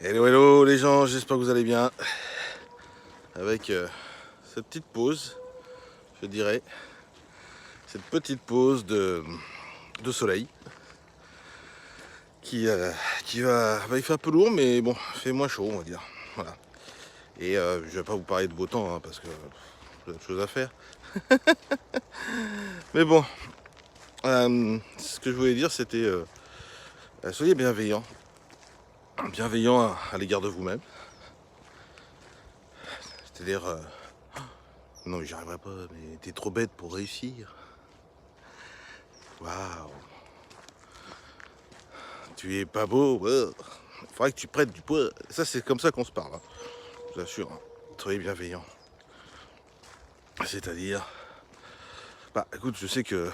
Hello hello les gens, j'espère que vous allez bien. Avec cette petite pause, je dirais, cette petite pause de soleil qui va, il fait un peu lourd mais bon, il fait moins chaud on va dire. Voilà. Et je vais pas vous parler de beau temps hein, parce que j'ai d'autres choses à faire. Mais bon, ce que je voulais dire c'était soyez bienveillants. Bienveillants à l'égard de vous-même. C'est-à-dire, non mais j'y arriverai pas, mais t'es trop bête pour réussir. Waouh, tu es pas beau, faudrait que tu prennes du poids. Ça c'est comme ça qu'on se parle, hein. Je vous assure, hein. Soyez bienveillants. C'est-à-dire, bah écoute, je sais que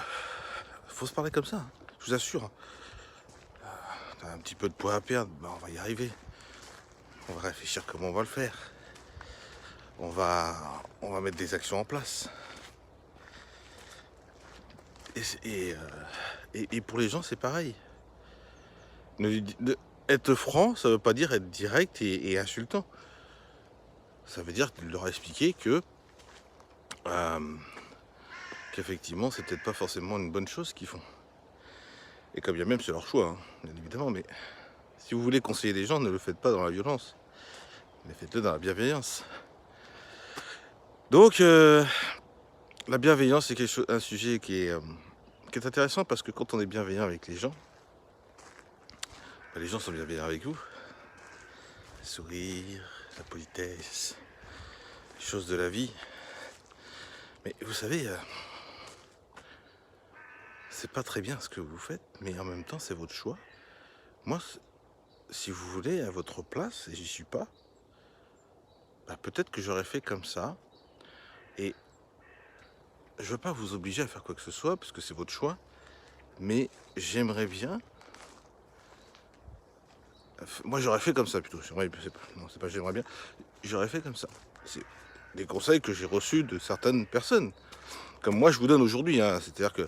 faut se parler comme ça, hein. Je vous assure, hein. T'as un petit peu de poids à perdre, bah on va y arriver. On va réfléchir comment on va le faire. On va mettre des actions en place. Et pour les gens, c'est pareil. Être franc, ça veut pas dire être direct et insultant. Ça veut dire leur expliquer que qu'effectivement, c'est peut-être pas forcément une bonne chose qu'ils font. Et comme bien même, c'est leur choix, hein, bien évidemment. Mais si vous voulez conseiller les gens, ne le faites pas dans la violence, mais faites-le dans la bienveillance. Donc, la bienveillance, c'est un sujet qui est intéressant parce que quand on est bienveillant avec les gens, bah, les gens sont bienveillants avec vous. Le sourire, la politesse, les choses de la vie. Mais vous savez, c'est pas très bien ce que vous faites, mais en même temps, c'est votre choix. Moi, si vous voulez, à votre place, et j'y suis pas, bah, peut-être que j'aurais fait comme ça. Et je veux pas vous obliger à faire quoi que ce soit, parce que c'est votre choix. Mais j'aimerais bien. Moi, j'aurais fait comme ça plutôt. Non, c'est pas j'aimerais bien. J'aurais fait comme ça. C'est des conseils que j'ai reçus de certaines personnes. Comme moi, je vous donne aujourd'hui, hein. C'est-à-dire que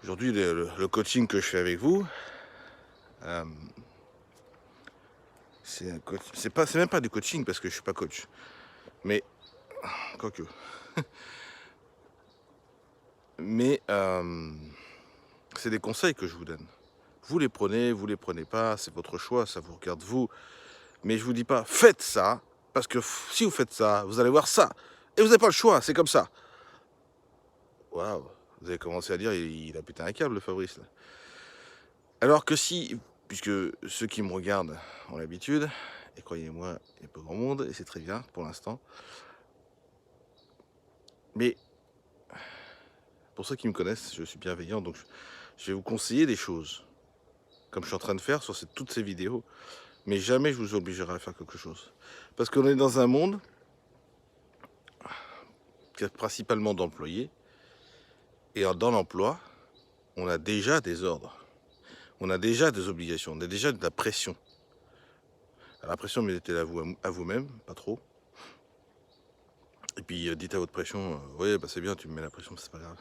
aujourd'hui, le coaching que je fais avec vous, euh, c'est même pas du coaching parce que je suis pas coach. Mais quoique. Mais c'est des conseils que je vous donne. Vous les prenez pas, c'est votre choix, ça vous regarde vous. Mais je vous dis pas, faites ça, parce que si vous faites ça, vous allez voir ça. Et vous n'avez pas le choix, c'est comme ça. Waouh, vous avez commencé à dire, il a pété un câble, le Fabrice. Là. Alors que si, puisque ceux qui me regardent ont l'habitude, et croyez-moi, il n'y a pas grand monde, et c'est très bien pour l'instant. Mais pour ceux qui me connaissent, je suis bienveillant, donc je vais vous conseiller des choses, comme je suis en train de faire sur toutes ces vidéos. Mais jamais je vous obligerai à faire quelque chose. Parce qu'on est dans un monde qui est principalement d'employés. Et dans l'emploi, on a déjà des ordres. On a déjà des obligations. On a déjà de la pression. Alors, la pression, mettez-la à vous-même, pas trop. Et puis dites à votre pression, ouais, bah, c'est bien, tu me mets la pression, c'est pas grave.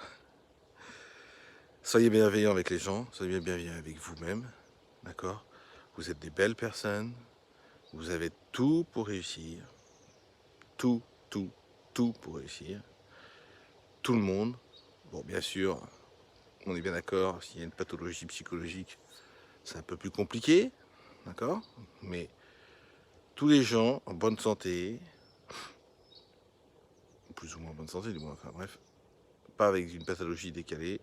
Soyez bienveillant avec les gens, soyez bienveillant avec vous-même. D'accord? Vous êtes des belles personnes. Vous avez tout pour réussir. Tout, tout, tout pour réussir. Tout le monde. Bon, bien sûr, on est bien d'accord, s'il y a une pathologie psychologique, c'est un peu plus compliqué, d'accord? Mais tous les gens en bonne santé, plus ou moins en bonne santé du moins, enfin bref, pas avec une pathologie décalée,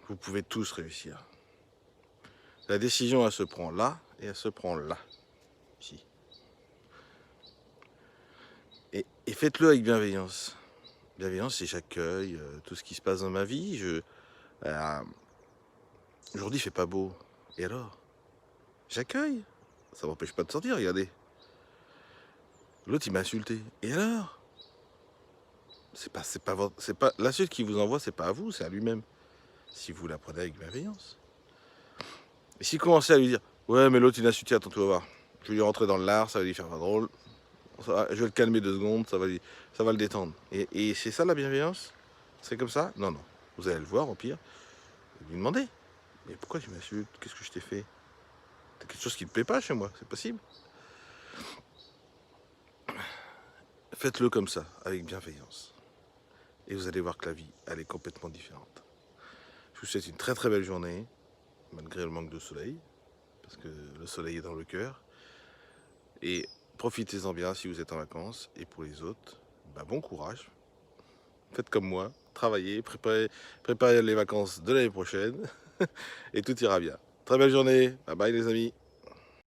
vous pouvez tous réussir. La décision, elle se prend là et elle se prend là, ici. Et faites-le avec bienveillance. Bienveillance, c'est j'accueille tout ce qui se passe dans ma vie. Aujourd'hui, il fait pas beau. Et alors? J'accueille. Ça m'empêche pas de sortir, regardez. L'autre, il m'a insulté. Et alors? C'est pas l'insulte qu'il vous envoie, c'est pas à vous, c'est à lui-même. Si vous la prenez avec bienveillance. Et si vous commencez à lui dire, ouais, mais l'autre il a insulté, attends, tu vas voir. Je vais lui rentrer dans l'art, ça va lui faire pas drôle. Je vais le calmer 2 secondes, ça va le détendre. Et c'est ça la bienveillance? C'est comme ça? Non, non. Vous allez le voir, au pire, et lui demander. Mais pourquoi tu m'insultes? Qu'est-ce que je t'ai fait? chose qui ne plaît pas chez moi, c'est possible. Faites-le comme ça, avec bienveillance. Et vous allez voir que la vie, elle est complètement différente. Je vous souhaite une très très belle journée, malgré le manque de soleil, parce que le soleil est dans le cœur. Et profitez-en bien si vous êtes en vacances. Et pour les autres, bah, bon courage. Faites comme moi, travaillez, préparez les vacances de l'année prochaine. Et tout ira bien. Très belle journée, bye bye les amis.